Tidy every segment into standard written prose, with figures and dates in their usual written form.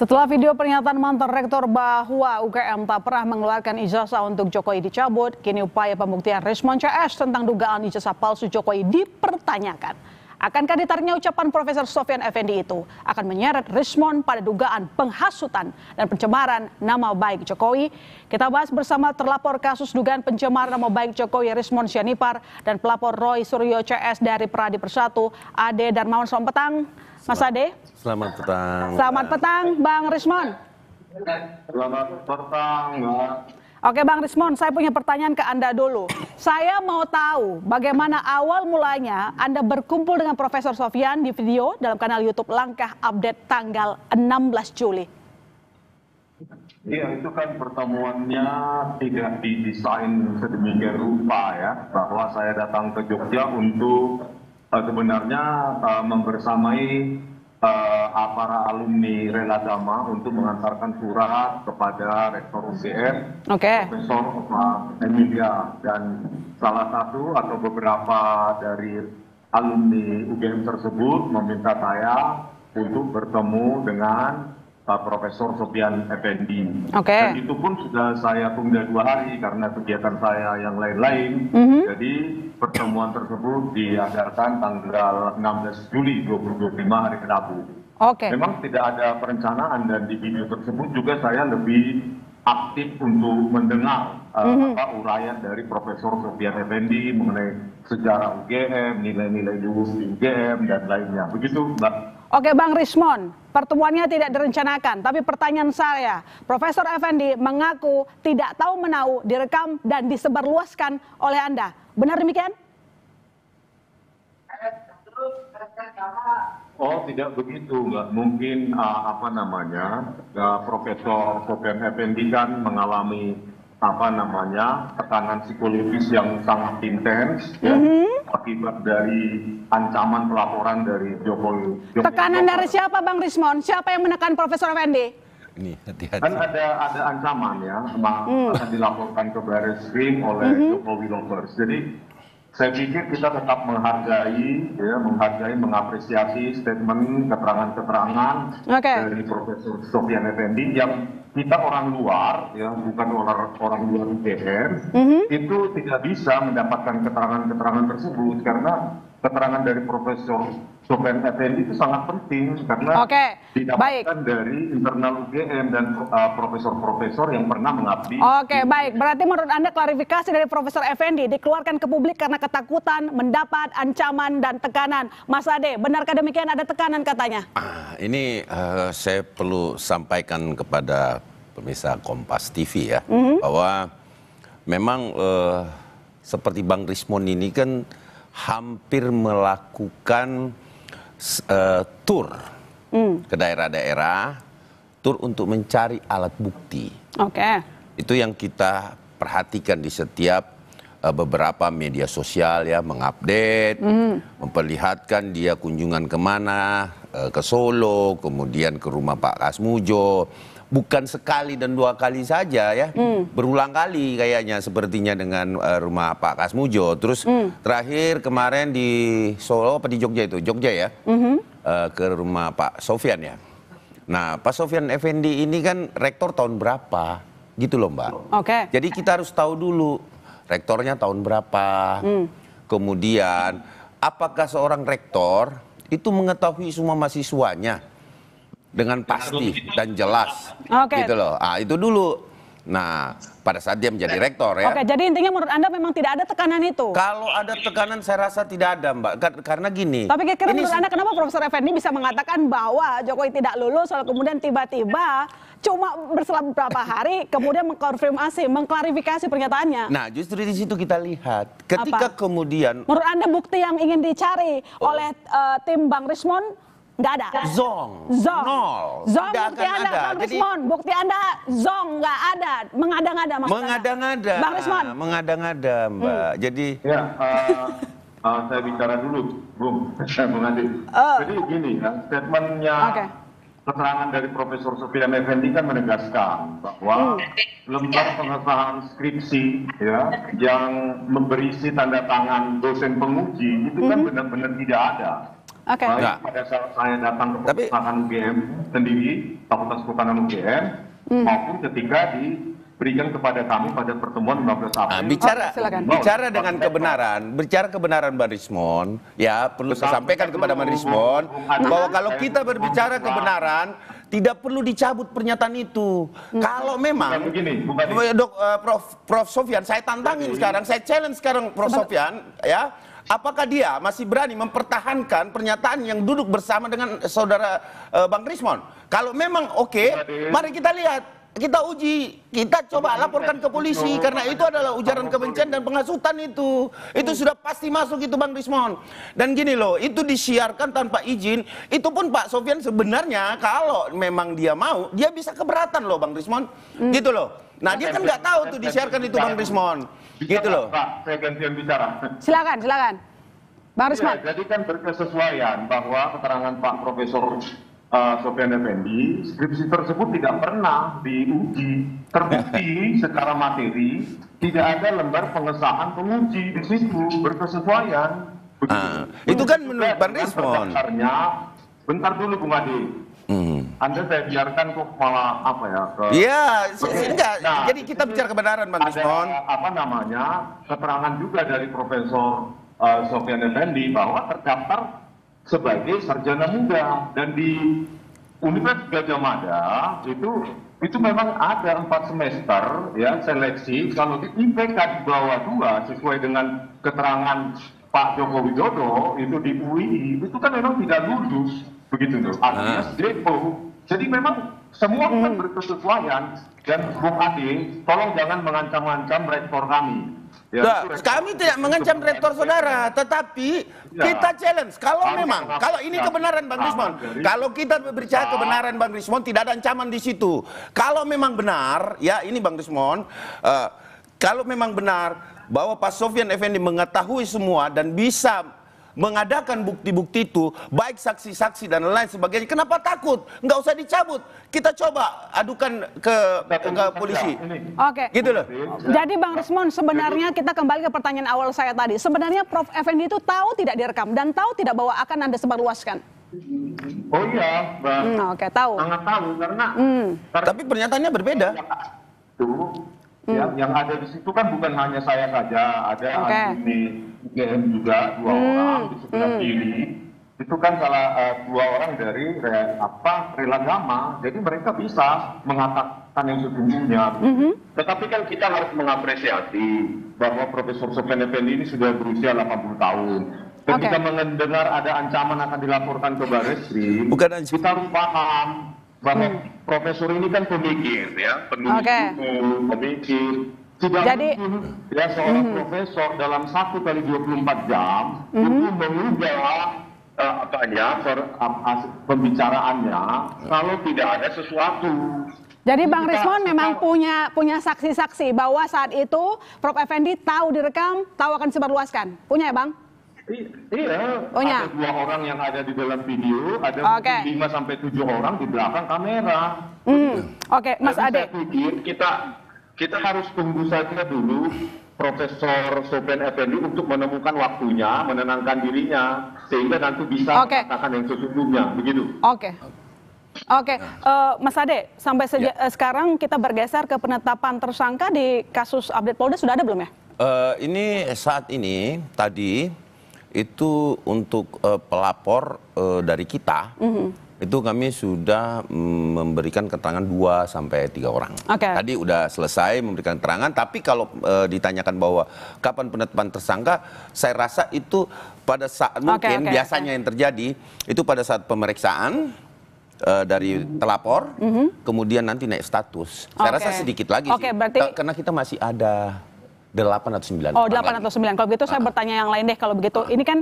Setelah video pernyataan mantan rektor bahwa UGM tak pernah mengeluarkan ijazah untuk Jokowi dicabut, kini upaya pembuktian Rismon CS tentang dugaan ijazah palsu Jokowi dipertanyakan. Akankah ditariknya ucapan Profesor Sofyan Effendi itu akan menyeret Rismon pada dugaan penghasutan dan pencemaran nama baik Jokowi? Kita bahas bersama terlapor kasus dugaan pencemaran nama baik Jokowi Rismon Sianipar dan pelapor Roy Suryo CS dari Pradi Persatu, Ade Darmawan. Selamat petang, Mas Ade. Selamat petang. Selamat petang, Bang Rismon. Selamat petang, Mbak. Oke Bang Rismon, saya punya pertanyaan ke Anda dulu. Saya mau tahu bagaimana awal mulanya Anda berkumpul dengan Profesor Sofyan di video dalam kanal YouTube Langkah Update tanggal 16 Juli. Iya, itu kan pertemuannya tidak didesain sedemikian rupa ya, bahwa saya datang ke Jogja untuk sebenarnya membersamai para alumni Reladama untuk mengantarkan surat kepada Rektor UGM, Profesor Emilia, dan salah satu atau beberapa dari alumni UGM tersebut meminta saya untuk bertemu dengan Profesor Sofyan Effendi. Dan itu pun sudah saya tunda 2 hari karena kegiatan saya yang lain-lain. Jadi pertemuan tersebut diadakan tanggal 16 Juli 2025 hari Rabu. Memang tidak ada perencanaan, dan di video tersebut juga saya lebih aktif untuk mendengar uraian dari Profesor Sofyan Effendi mengenai sejarah UGM, nilai-nilai lulus di UGM, dan lainnya. Begitu, Mbak. Oke Bang Rismon, pertemuannya tidak direncanakan, tapi pertanyaan saya, Profesor Effendi mengaku tidak tahu menahu, direkam dan disebarluaskan oleh Anda. Benar demikian? Oh, tidak begitu, Mbak. Mungkin Profesor Sofyan Effendi kan mengalami tekanan psikologis yang sangat intens ya, akibat dari ancaman pelaporan dari Jokowi. Tekanan dari siapa Bang Rismon? Siapa yang menekan Profesor Effendi? Ini hati-hati. Kan ada ancaman ya, akan dilaporkan ke Barreskrim oleh Jokowi Lovers. Jadi saya pikir kita tetap menghargai, mengapresiasi statement, keterangan-keterangan dari Profesor Sofyan Effendi yang kita orang luar, ya bukan orang luar UGM, itu tidak bisa mendapatkan keterangan-keterangan tersebut karena keterangan dari Profesor Sofyan Effendi itu sangat penting karena didapatkan dari internal UGM dan profesor-profesor yang pernah mengabdi. Baik. Berarti menurut Anda klarifikasi dari Profesor Effendi dikeluarkan ke publik karena ketakutan mendapat ancaman dan tekanan. Mas Ade, benarkah demikian, ada tekanan katanya? Ini saya perlu sampaikan kepada pemirsa Kompas TV ya, bahwa memang seperti Bang Rismon ini kan hampir melakukan tur ke daerah-daerah, tur untuk mencari alat bukti. Itu yang kita perhatikan di setiap beberapa media sosial ya, mengupdate, memperlihatkan dia kunjungan kemana, ke Solo, kemudian ke rumah Pak Kasmujo. Bukan sekali dan 2 kali saja ya, berulang kali kayaknya sepertinya dengan rumah Pak Kasmujo. Terus terakhir kemarin di Solo apa di Jogja itu? Jogja ya, ke rumah Pak Sofyan ya. Nah Pak Sofyan Effendi ini kan rektor tahun berapa gitu loh Mbak. Jadi kita harus tahu dulu rektornya tahun berapa. Kemudian apakah seorang rektor itu mengetahui semua mahasiswanya dengan pasti dan jelas, gitu loh. Itu dulu. Nah, pada saat dia menjadi rektor ya. Jadi intinya menurut Anda memang tidak ada tekanan itu? Kalau ada tekanan saya rasa tidak ada, Mbak. Karena gini. Tapi kira-kira menurut Anda kenapa Profesor Effendi bisa mengatakan bahwa Jokowi tidak lulus, lalu kemudian tiba-tiba cuma berselang beberapa hari kemudian mengkonfirmasi, mengklarifikasi pernyataannya? Nah, justru di situ kita lihat. Ketika kemudian. Menurut Anda bukti yang ingin dicari oleh tim Bang Rismon nggak ada? Zong. Nol. Bukti Anda, Bang Rismon. Bukti Anda zong, nggak ada. Mengada-ngada maksudnya. Mengada-ngada. Bang Rismon. Mengada-ngada, Mbak. Jadi. Ya, saya bicara dulu, Bung Adi. Jadi gini ya, statementnya keterangan dari Profesor Sofyan Effendi kan menegaskan bahwa lembar pengesahan skripsi ya yang berisi tanda tangan dosen penguji itu kan benar-benar tidak ada. Oke. Pada saat saya datang ke Tapi- perpustakaan UGM sendiri, Fakultas Kehutanan UGM, maupun ketika diberikan kepada kami pada pertemuan 15 April. silakan. Bicara dengan kebenaran Bang Rismon, ya perlu saya sampaikan kepada Bang Rismon bahwa kalau kita berbicara kebenaran, tidak perlu dicabut pernyataan itu. Kalau memang, Prof Sofyan, saya tantangin sekarang, saya challenge sekarang Prof Sofyan, ya, apakah dia masih berani mempertahankan pernyataan yang duduk bersama dengan saudara Bang Rismon? Kalau memang oke, mari kita lihat. Kita uji, kita coba laporkan ke polisi karena itu adalah ujaran kebencian dan penghasutan itu. Itu sudah pasti masuk itu Bang Rismon. Dan gini loh, itu disiarkan tanpa izin. Itu pun Pak Sofyan sebenarnya kalau memang dia mau, dia bisa keberatan loh Bang Rismon. Gitu loh. Nah, dia kan nggak tahu tuh disiarkan itu Bang Rismon. Gitu loh. Pak, saya gantian bicara. Silakan. Bang Rismon. Ya, jadi kan berkesesuaian bahwa keterangan Pak Profesor Sofyan Effendi, skripsi tersebut tidak pernah diuji, terbukti secara materi, tidak ada lembar pengesahan penguji di situ, berkesesuaian. Itu kan menurut Bang Rismon. Bentar dulu Bung Adi. Anda saya biarkan kok malah apa ya? Iya, enggak. Jadi kita bicara kebenaran Bang Rismon. Ada keterangan juga dari Profesor Sofyan Effendi bahwa terdaftar sebagai sarjana muda dan di Universitas Gadjah Mada itu memang ada 4 semester ya seleksi. Kalau di IPK di bawah 2 sesuai dengan keterangan Pak Joko Widodo itu di UI itu kan memang tidak lulus begitu loh. Artinya depo. Jadi memang semua kan berkesesuaian dan Bung Ade tolong jangan mengancam-ancam rektor kami. Ya, kami tidak mengancam rektor saudara, tetapi kita challenge. Kalau memang, kalau ini kebenaran Bang Rismon, kalau kita berbicara kebenaran Bang Rismon, tidak ada ancaman di situ. Kalau memang benar, ya ini Bang Rismon, kalau memang benar bahwa Pak Sofyan Effendi mengetahui semua dan bisa mengadakan bukti-bukti itu, baik saksi-saksi dan lain sebagainya, kenapa takut? Nggak usah dicabut. Kita coba adukan ke polisi. Oke. Gitu loh. Jadi Bang Rismon, sebenarnya kita kembali ke pertanyaan awal saya tadi. Sebenarnya Prof Effendi itu tahu tidak direkam dan tahu tidak bahwa akan Anda sebarluaskan? Oh iya, Mbak. Oke, tahu. Sangat tahu karena Tapi pernyataannya berbeda. Yang ada di situ kan bukan hanya saya saja, ada alumni UGM juga 2 orang di sebelah kiri. Itu kan salah 2 orang dari Relagama. Jadi mereka bisa mengatakan yang sesungguhnya. Tetapi kan kita harus mengapresiasi bahwa Profesor Sofyan Effendi ini sudah berusia 80 tahun. Ketika mendengar ada ancaman akan dilaporkan ke Barreskrim, kita harus paham bahwa profesor ini kan pemikir ya, penulis buku, pemikir. Jadi ya seorang profesor dalam 1 kali 24 jam itu mengubah pembicaraannya kalau tidak ada sesuatu. Jadi Bang Rismon memang punya saksi-saksi bahwa saat itu Prof Effendi tahu direkam, tahu akan disebarluaskan. Punya ya Bang? Iya, ada 2 orang yang ada di dalam video, ada 5-7 orang di belakang kamera. Oke, Mas Ade. Saya pikir kita harus tunggu saja dulu Profesor Sofyan Effendi untuk menemukan waktunya, menenangkan dirinya, sehingga nanti bisa mengatakan yang sesungguhnya, begitu. Oke, Mas Ade, sampai sekarang kita bergeser ke penetapan tersangka di kasus update Polda, sudah ada belum ya? Ini saat ini tadi itu untuk pelapor dari kita, itu kami sudah memberikan keterangan 2 sampai 3 orang. Tadi udah selesai memberikan keterangan, tapi kalau ditanyakan bahwa kapan penetapan tersangka, saya rasa itu pada saat mungkin biasanya yang terjadi itu pada saat pemeriksaan dari telapor, kemudian nanti naik status. Saya rasa sedikit lagi sih, karena kita masih ada 8 atau 9. Oh, 8 atau 9. Kalau begitu saya bertanya yang lain deh kalau begitu. Ini kan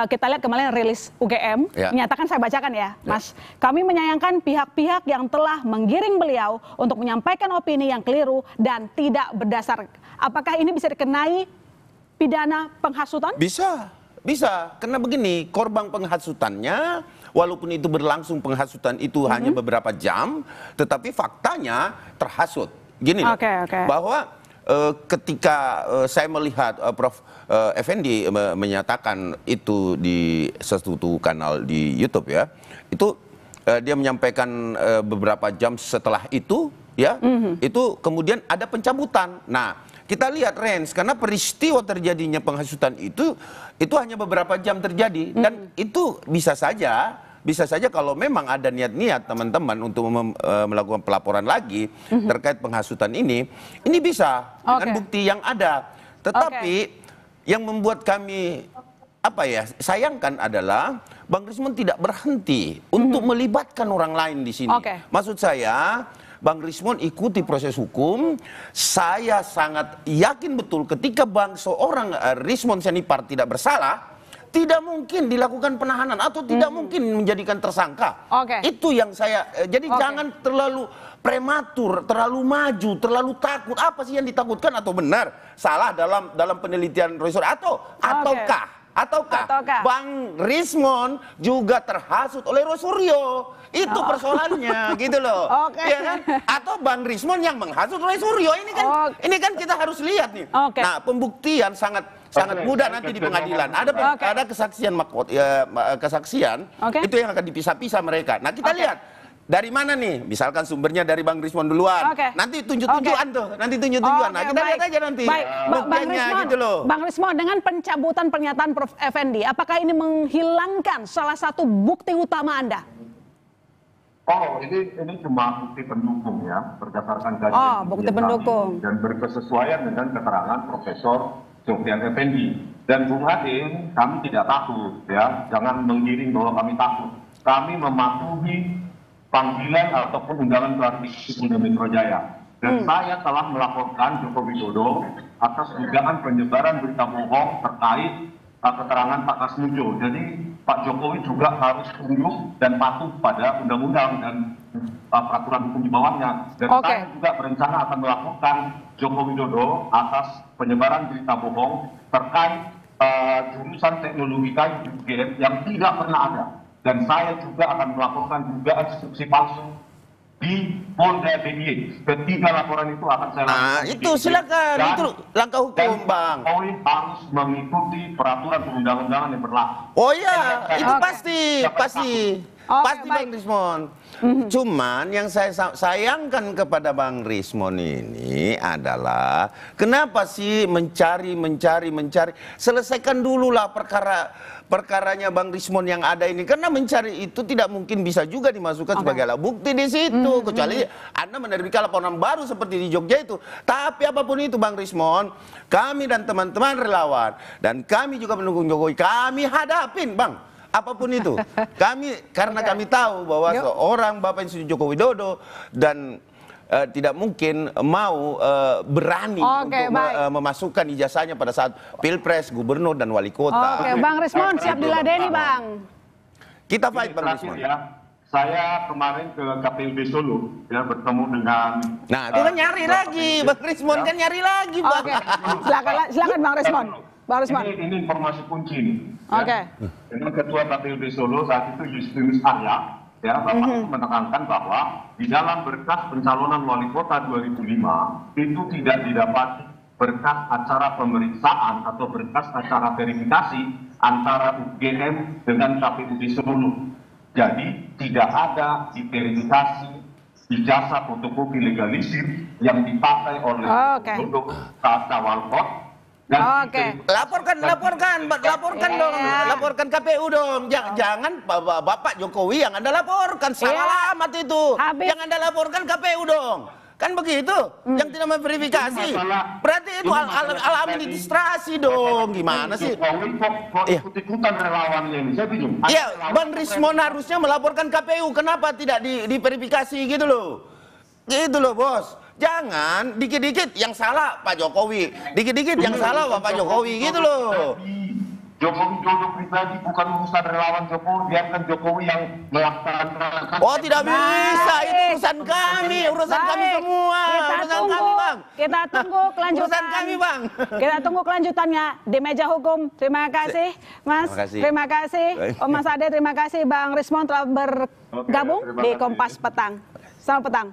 kita lihat kemarin rilis UGM, menyatakan, saya bacakan ya, Mas. Kami menyayangkan pihak-pihak yang telah menggiring beliau untuk menyampaikan opini yang keliru dan tidak berdasar. Apakah ini bisa dikenai pidana penghasutan? Bisa. Karena begini, korban penghasutannya, walaupun itu berlangsung penghasutan itu hanya beberapa jam, tetapi faktanya terhasut. Gini loh, bahwa ketika saya melihat Prof. Effendi menyatakan itu di satu kanal di YouTube ya, itu dia menyampaikan beberapa jam setelah itu ya, itu kemudian ada pencabutan. Nah, kita lihat range karena peristiwa terjadinya penghasutan itu hanya beberapa jam terjadi dan itu bisa saja kalau memang ada niat-niat teman-teman untuk melakukan pelaporan lagi terkait penghasutan ini bisa dengan bukti yang ada. Tetapi yang membuat kami sayangkan adalah Bang Rismon tidak berhenti untuk melibatkan orang lain di sini. Maksud saya, Bang Rismon ikuti proses hukum. Saya sangat yakin betul ketika seorang Rismon Senipar tidak bersalah, tidak mungkin dilakukan penahanan atau tidak mungkin menjadikan tersangka. Itu yang saya, jadi jangan terlalu prematur, terlalu maju, terlalu takut. Apa sih yang ditakutkan atau benar salah dalam penelitian Roy Suryo ataukah Bang Rismon juga terhasut oleh Roy Suryo? Itu persoalannya gitu loh. Ya kan? Atau Bang Rismon yang menghasut Roy Suryo? Ini kan kita harus lihat nih. Nah, pembuktian sangat mudah nanti di pengadilan. Ada kesaksian kesaksian itu yang akan dipisah-pisah mereka. Nah, kita lihat dari mana nih? Misalkan sumbernya dari Bang Rismon duluan. Nanti tunjuk-tunjukan tuh. Nanti tunjuk-tunjukan. Nah, kita lihat aja nanti. Buktinya gitu loh. Bang Rismon, dengan pencabutan pernyataan Prof. Effendi, apakah ini menghilangkan salah satu bukti utama Anda? Oh, ini cuma bukti pendukung ya, berdasarkan kajian bukti pendukung dan berkesesuaian dengan keterangan Profesor Sofyan Effendi. Dan Bung Hadim, kami tidak takut ya, jangan mengiring bahwa kami takut. Kami mematuhi panggilan ataupun undangan klarifikasi Polda Metro Jaya. Dan saya telah melaporkan Joko Widodo atas dugaan penyebaran berita bohong terkait keterangan Pak Kasmujo. Jadi Pak Jokowi juga harus tunduk dan patuh pada undang-undang dan peraturan hukum di bawahnya. Dan saya juga berencana akan melaporkan Joko Widodo atas penyebaran berita bohong terkait jurusan teknologi kayu UGM yang tidak pernah ada. Dan saya juga akan melaporkan dugaan instruksi palsu di Polda DIY. Ketiga laporan itu akan saya lakukan. Nah, itu silakan. Itu langkah hukum, Bang. Jokowi harus mengikuti peraturan perundang-undangan yang berlaku. Oh iya, itu pasti. Pasti Bang Rismon. Cuman yang saya sayangkan kepada Bang Rismon ini adalah kenapa sih mencari. Selesaikan dululah perkaranya Bang Rismon yang ada ini. Karena mencari itu tidak mungkin bisa juga dimasukkan sebagai alat bukti di situ. Kecuali Anda menerbitkan laporan baru seperti di Jogja itu. Tapi apapun itu Bang Rismon, kami dan teman-teman relawan dan kami juga mendukung Jokowi, kami hadapin Bang. Apapun itu, karena kami tahu bahwa seorang Bapak Insinyur Joko Widodo dan tidak mungkin mau berani untuk memasukkan ijazahnya pada saat Pilpres, Gubernur dan Wali Kota. Bang Rismon siap diladeni Bang. Kita fight Bang Rismon. Saya kemarin ke KPUD Solo ya bertemu dengan. Nah, itu kan nyari lagi, Bang Rismon kan nyari lagi, Bang. Silakan Bang Rismon. Ini informasi kunci nih. Dengan Ketua KPUD Solo saat itu Justinus Arya, ya, Bapak itu menekankan bahwa di dalam berkas pencalonan wali kota 2005 itu tidak didapati berkas acara pemeriksaan atau berkas acara verifikasi antara UGM dengan KPUD Solo. Jadi tidak ada diverifikasi ijazah fotokopi legalisir yang dipakai oleh saat awal kota. Laporkan KPU dong. Jangan Bapak Jokowi yang Anda laporkan, salah alamat itu. Yang Anda laporkan KPU dong. Kan begitu, yang tidak memverifikasi. Berarti itu alat administrasi dong. Gimana sih? Ikut-ikutan relawannya ini, saya bingung. Iya, Bang Rismon harusnya melaporkan KPU. Kenapa tidak diverifikasi gitu loh? Gitu loh, Bos. Jangan dikit-dikit yang salah Pak Jokowi, dikit-dikit yang salah Bapak Jokowi gitu loh. Jokowi pribadi bukan urusan relawan Jokowi, biarkan Jokowi yang melaksanakan. Oh tidak bisa, itu urusan kami semua. Urusan kami Bang. Kita tunggu kelanjutan. Urusan kami Bang. Kita tunggu kelanjutannya di meja hukum. Terima kasih Mas. Terima kasih Mas Ade. Terima kasih Bang Rismon telah bergabung di Kompas Petang. Selamat petang.